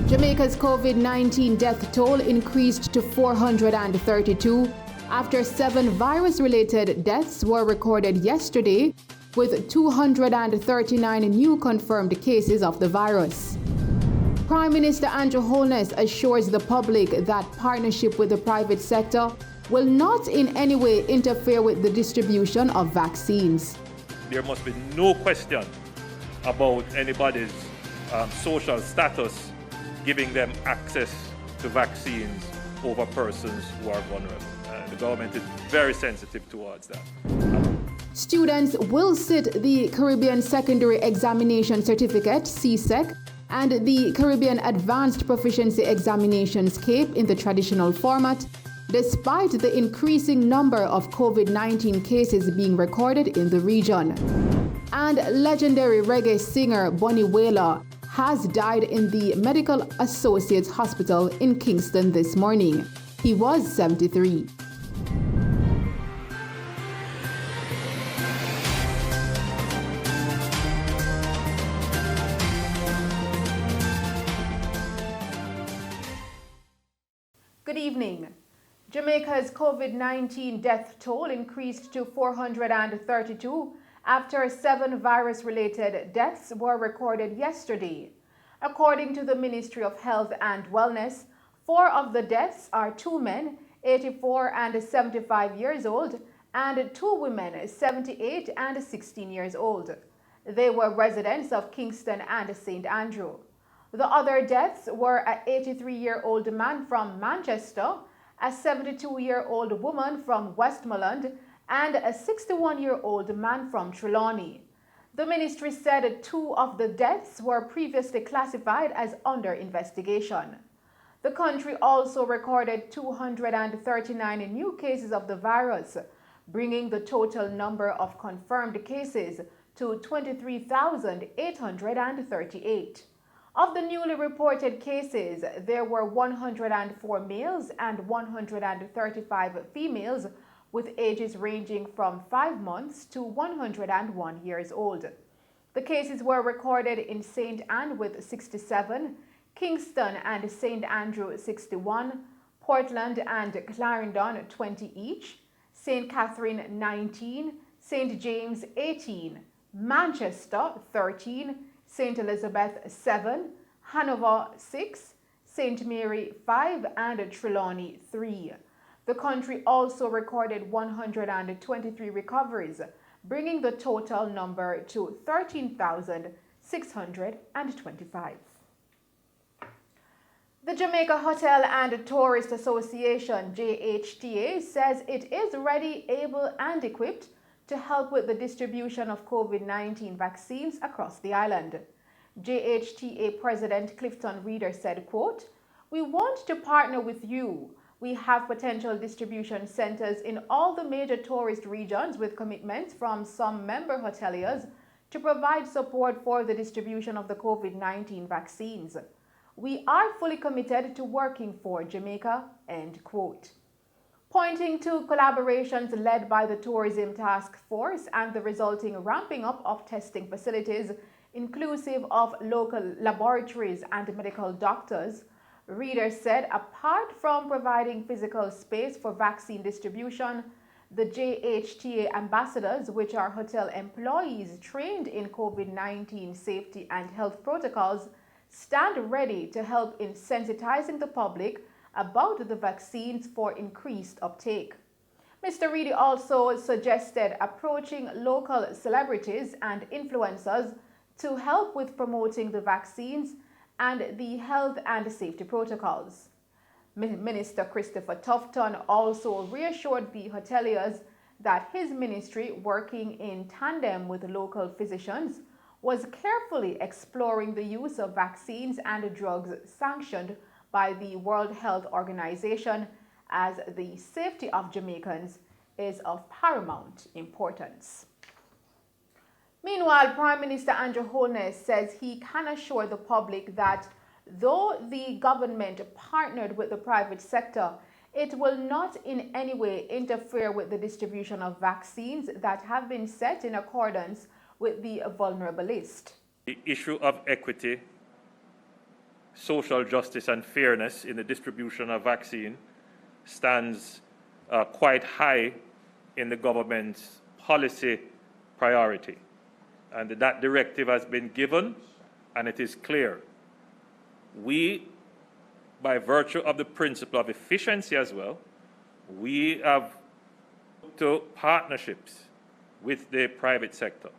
Jamaica's COVID-19 death toll increased to 432 after 7 virus-related deaths were recorded yesterday, with 239 new confirmed cases of the virus. Prime Minister Andrew Holness assures the public that partnership with the private sector will not in any way interfere with the distribution of vaccines. There must be no question about anybody's social status giving them access to vaccines over persons who are vulnerable. The government is very sensitive towards that. Students will sit the Caribbean Secondary Examination Certificate, CSEC, and the Caribbean Advanced Proficiency Examinations, CAPE, in the traditional format, despite the increasing number of COVID-19 cases being recorded in the region. And legendary reggae singer Bunny Wailer has died in the Medical Associates Hospital in Kingston this morning. He was 73. Good evening. Jamaica's COVID-19 death toll increased to 432 after 7 virus-related deaths were recorded yesterday. According to the Ministry of Health and Wellness, 4 of the deaths are 2 men, 84 and 75 years old, and 2 women, 78 and 16 years old. They were residents of Kingston and St. Andrew. The other deaths were an 83-year-old man from Manchester, a 72-year-old woman from Westmoreland, and a 61-year-old man from Trelawney. The ministry said 2 of the deaths were previously classified as under investigation. The country also recorded 239 new cases of the virus, bringing the total number of confirmed cases to 23,838. Of the newly reported cases, there were 104 males and 135 females with ages ranging from 5 months to 101 years old. The cases were recorded in St. Anne with 67, Kingston and St. Andrew 61, Portland and Clarendon 20 each, St. Catherine 19, St. James 18, Manchester 13, St. Elizabeth 7, Hanover 6, St. Mary 5, and Trelawney 3. The country also recorded 123 recoveries, bringing the total number to 13,625. The Jamaica Hotel and Tourist Association, JHTA, says it is ready, able, and equipped to help with the distribution of COVID-19 vaccines across the island. JHTA President Clifton Reeder said, quote, "We want to partner with you. We have potential distribution centers in all the major tourist regions with commitments from some member hoteliers to provide support for the distribution of the COVID-19 vaccines. We are fully committed to working for Jamaica," end quote. Pointing to collaborations led by the Tourism Task Force and the resulting ramping up of testing facilities, inclusive of local laboratories and medical doctors, Reeder said apart from providing physical space for vaccine distribution, the JHTA ambassadors, which are hotel employees trained in COVID-19 safety and health protocols, stand ready to help in sensitizing the public about the vaccines for increased uptake. Mr. Reedy also suggested approaching local celebrities and influencers to help with promoting the vaccines and the health and safety protocols. Minister Christopher Tufton also reassured the hoteliers that his ministry, working in tandem with local physicians, was carefully exploring the use of vaccines and drugs sanctioned by the World Health Organization, as the safety of Jamaicans is of paramount importance. Meanwhile, Prime Minister Andrew Holness says he can assure the public that though the government partnered with the private sector, it will not in any way interfere with the distribution of vaccines that have been set in accordance with the vulnerable list. The issue of equity social justice and fairness in the distribution of vaccine stands quite high in the government's policy priority. And that directive has been given, and it is clear. We, by virtue of the principle of efficiency as well, we have to partnerships with the private sector.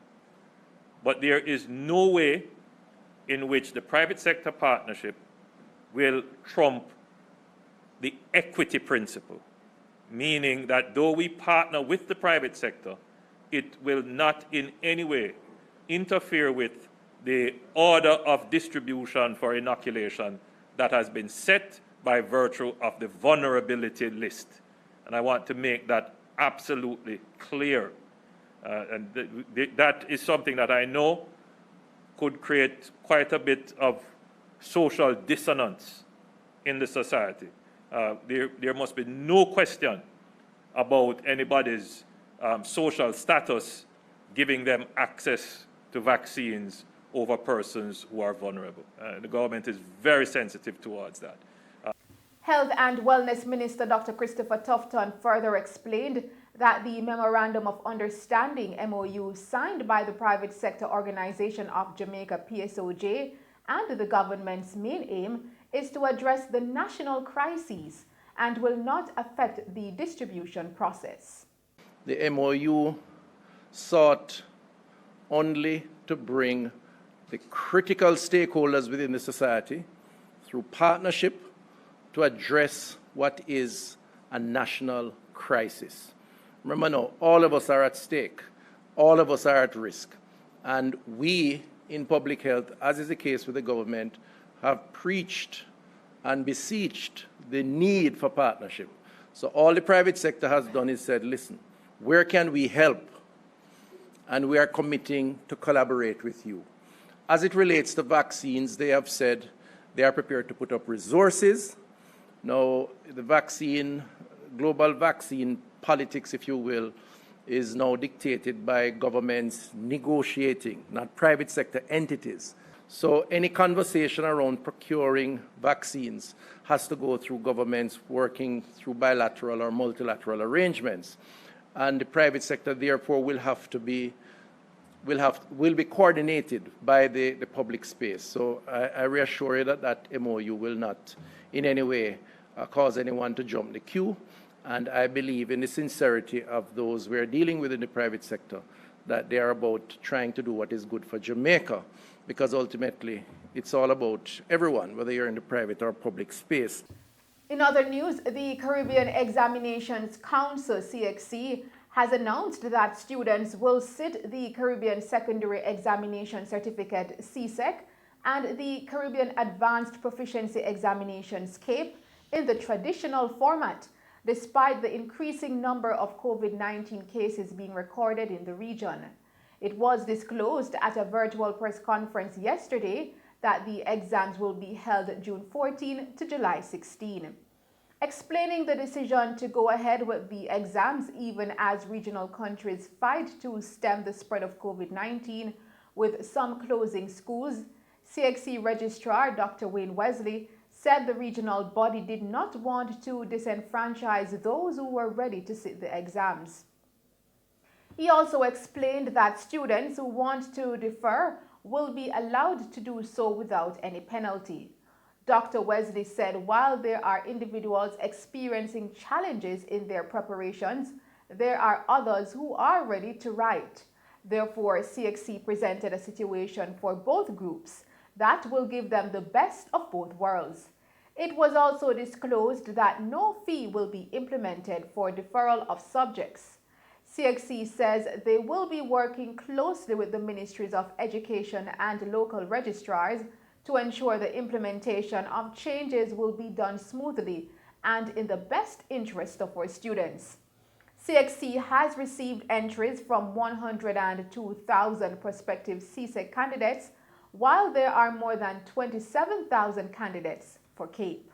But there is no way in which the private sector partnership will trump the equity principle, meaning that though we partner with the private sector, it will not in any way interfere with the order of distribution for inoculation that has been set by virtue of the vulnerability list. And I want to make that absolutely clear. That is something that I know could create quite a bit of social dissonance in the society. There must be no question about anybody's social status giving them access to vaccines over persons who are vulnerable. The government is very sensitive towards that. Health and Wellness Minister Dr. Christopher Tufton further explained that the Memorandum of Understanding MOU signed by the Private Sector Organization of Jamaica PSOJ and the government's main aim is to address the national crises and will not affect the distribution process. The MOU sought only to bring the critical stakeholders within the society through partnership to address what is a national crisis. Remember now, all of us are at stake. All of us are at risk. And we in public health, as is the case with the government, have preached and beseeched the need for partnership. So all the private sector has done is said, listen, where can we help? And we are committing to collaborate with you. As it relates to vaccines, they have said they are prepared to put up resources. Now, the global vaccine politics, if you will, is now dictated by governments negotiating, not private sector entities. So any conversation around procuring vaccines has to go through governments working through bilateral or multilateral arrangements. And the private sector, therefore, will be coordinated by the public space. So I reassure you that that MOU will not in any way cause anyone to jump the queue. And I believe in the sincerity of those we are dealing with in the private sector, that they are about trying to do what is good for Jamaica, because ultimately it's all about everyone, whether you're in the private or public space. In other news, the Caribbean Examinations Council, CXC, has announced that students will sit the Caribbean Secondary Examination Certificate, CSEC, and the Caribbean Advanced Proficiency Examinations, CAPE, in the traditional format, despite the increasing number of COVID-19 cases being recorded in the region. It was disclosed at a virtual press conference yesterday that the exams will be held June 14 to July 16. Explaining the decision to go ahead with the exams even as regional countries fight to stem the spread of COVID-19, with some closing schools, CXC Registrar Dr. Wayne Wesley said the regional body did not want to disenfranchise those who were ready to sit the exams. He also explained that students who want to defer will be allowed to do so without any penalty. Dr. Wesley said while there are individuals experiencing challenges in their preparations, there are others who are ready to write. Therefore, CXC presented a situation for both groups that will give them the best of both worlds. It was also disclosed that no fee will be implemented for deferral of subjects. CXC says they will be working closely with the Ministries of Education and local registrars to ensure the implementation of changes will be done smoothly and in the best interest of our students. CXC has received entries from 102,000 prospective CSEC candidates, while there are more than 27,000 candidates for CAPE.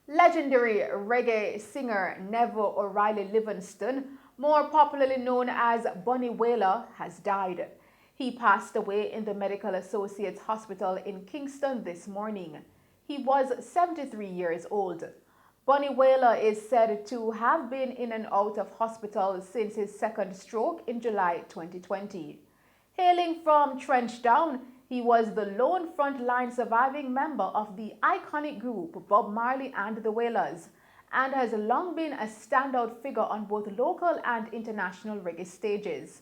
Legendary reggae singer Neville O'Reilly Livingston, more popularly known as Bunny Wailer, has died. He passed away in the Medical Associates Hospital in Kingston this morning. He was 73 years old. Bunny Wailer is said to have been in and out of hospital since his second stroke in July 2020. Hailing from Trenchtown, he was the lone frontline surviving member of the iconic group Bob Marley and the Wailers, and has long been a standout figure on both local and international reggae stages.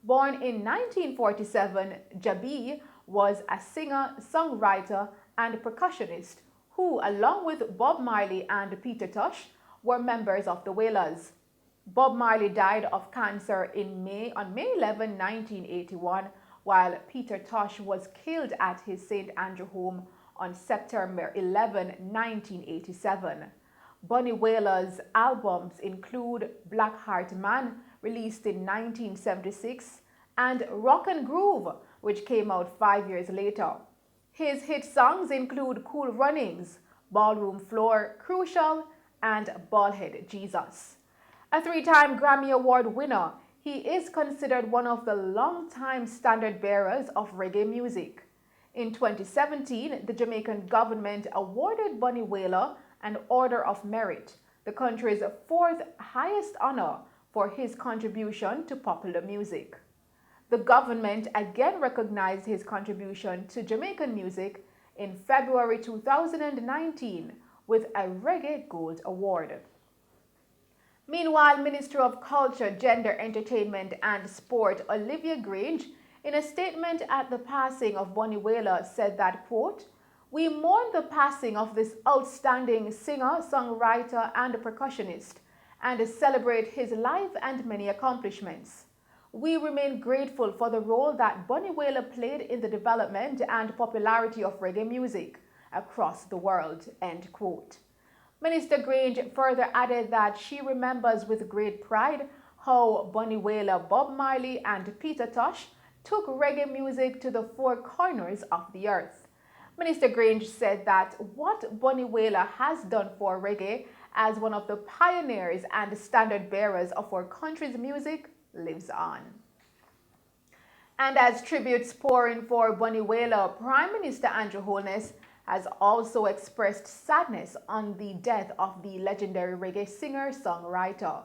Born in 1947, Jabi was a singer, songwriter, and percussionist who, along with Bob Marley and Peter Tosh, were members of the Wailers. Bob Marley died of cancer on May 11, 1981, while Peter Tosh was killed at his St. Andrew home on September 11, 1987. Bunny Wailer's albums include Black Heart Man, released in 1976, and Rock and Groove, which came out 5 years later. His hit songs include Cool Runnings, Ballroom Floor, Crucial, and Ballhead Jesus. A three-time Grammy Award winner, he is considered one of the long-time standard bearers of reggae music. In 2017, the Jamaican government awarded Bunny Wailer an Order of Merit, the country's fourth highest honor for his contribution to popular music. The government again recognized his contribution to Jamaican music in February 2019 with a Reggae Gold Award. Meanwhile, Minister of Culture, Gender, Entertainment and Sport Olivia Grange, in a statement at the passing of Bunny Wailer, said that, quote, "We mourn the passing of this outstanding singer, songwriter, and percussionist, and celebrate his life and many accomplishments. We remain grateful for the role that Bunny Wailer played in the development and popularity of reggae music across the world," end quote. Minister Grange further added that she remembers with great pride how Bunny Wailer, Bob Marley, and Peter Tosh took reggae music to the four corners of the earth. Minister Grange said that what Bunny Wailer has done for reggae as one of the pioneers and standard bearers of our country's music lives on. And as tributes pour in for Bunny Wailer, Prime Minister Andrew Holness has also expressed sadness on the death of the legendary reggae singer-songwriter.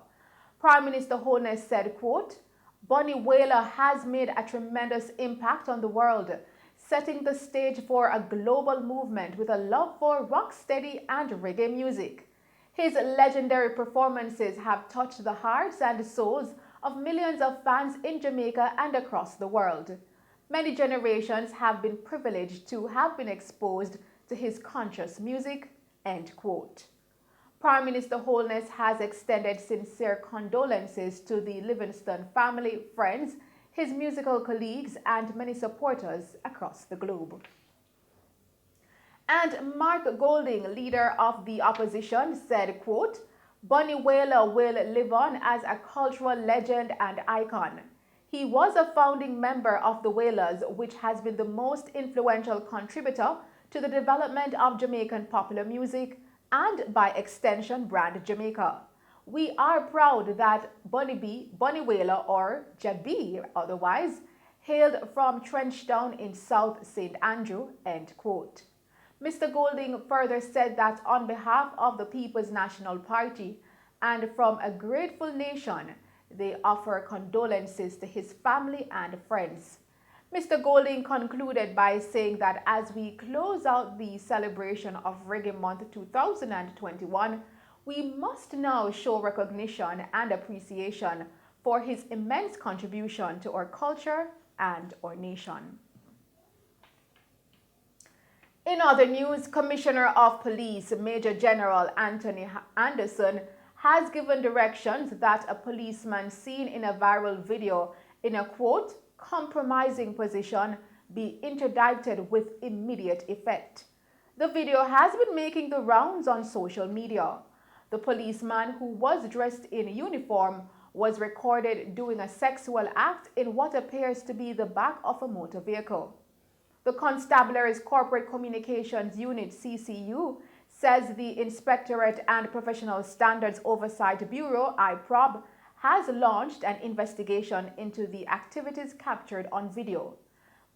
Prime Minister Holness said, quote, "Bunny Wailer has made a tremendous impact on the world, setting the stage for a global movement with a love for rocksteady and reggae music. His legendary performances have touched the hearts and souls of millions of fans in Jamaica and across the world. Many generations have been privileged to have been exposed to his conscious music," end quote. Prime Minister Holness has extended sincere condolences to the Livingston family, friends, his musical colleagues, and many supporters across the globe. And Mark Golding, leader of the opposition, said, quote, "Bunny Wailer will live on as a cultural legend and icon. He was a founding member of the Wailers, which has been the most influential contributor to the development of Jamaican popular music and, by extension, Brand Jamaica. We are proud that Bunny Wailer, or Jabi otherwise, hailed from Trenchtown in South St. Andrew," end quote. Mr. Golding further said that on behalf of the People's National Party and from a grateful nation, they offer condolences to his family and friends. Mr. Golding concluded by saying that as we close out the celebration of Reggae Month 2021, we must now show recognition and appreciation for his immense contribution to our culture and our nation. In other news, Commissioner of Police Major General Anthony Anderson has given directions that a policeman seen in a viral video in a, quote, "compromising position" be interdicted with immediate effect. The video has been making the rounds on social media. The policeman, who was dressed in uniform, was recorded doing a sexual act in what appears to be the back of a motor vehicle. The Constabulary's Corporate Communications Unit, CCU, says the Inspectorate and Professional Standards Oversight Bureau, IPROB, has launched an investigation into the activities captured on video.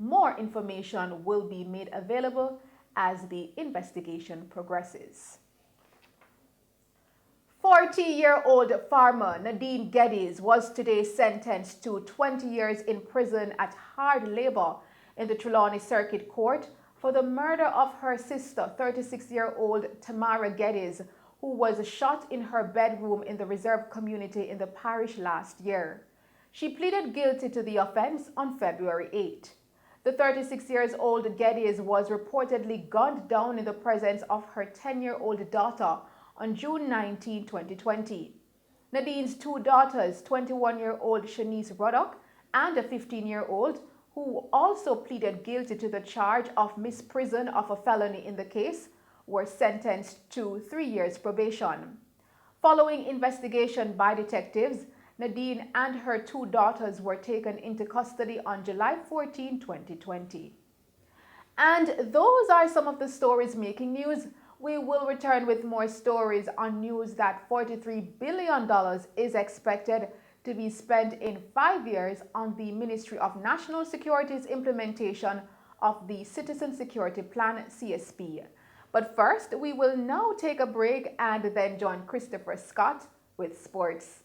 More information will be made available as the investigation progresses. 40-year-old farmer Nadine Geddes was today sentenced to 20 years in prison at hard labor in the Trelawney Circuit Court for the murder of her sister, 36-year-old Tamara Geddes, who was shot in her bedroom in the reserve community in the parish last year. She pleaded guilty to the offense on February 8. The 36-year-old Geddes was reportedly gunned down in the presence of her 10-year-old daughter on June 19, 2020. Nadine's two daughters, 21-year-old Shanice Ruddock and a 15-year-old, who also pleaded guilty to the charge of misprision of a felony in the case, were sentenced to 3 years probation. Following investigation by detectives, Nadine and her two daughters were taken into custody on July 14, 2020. And those are some of the stories making news. We will return with more stories on news that $43 billion is expected to be spent in 5 years on the Ministry of National Security's implementation of the Citizen Security Plan, CSP. But first, we will now take a break and then join Christopher Scott with sports.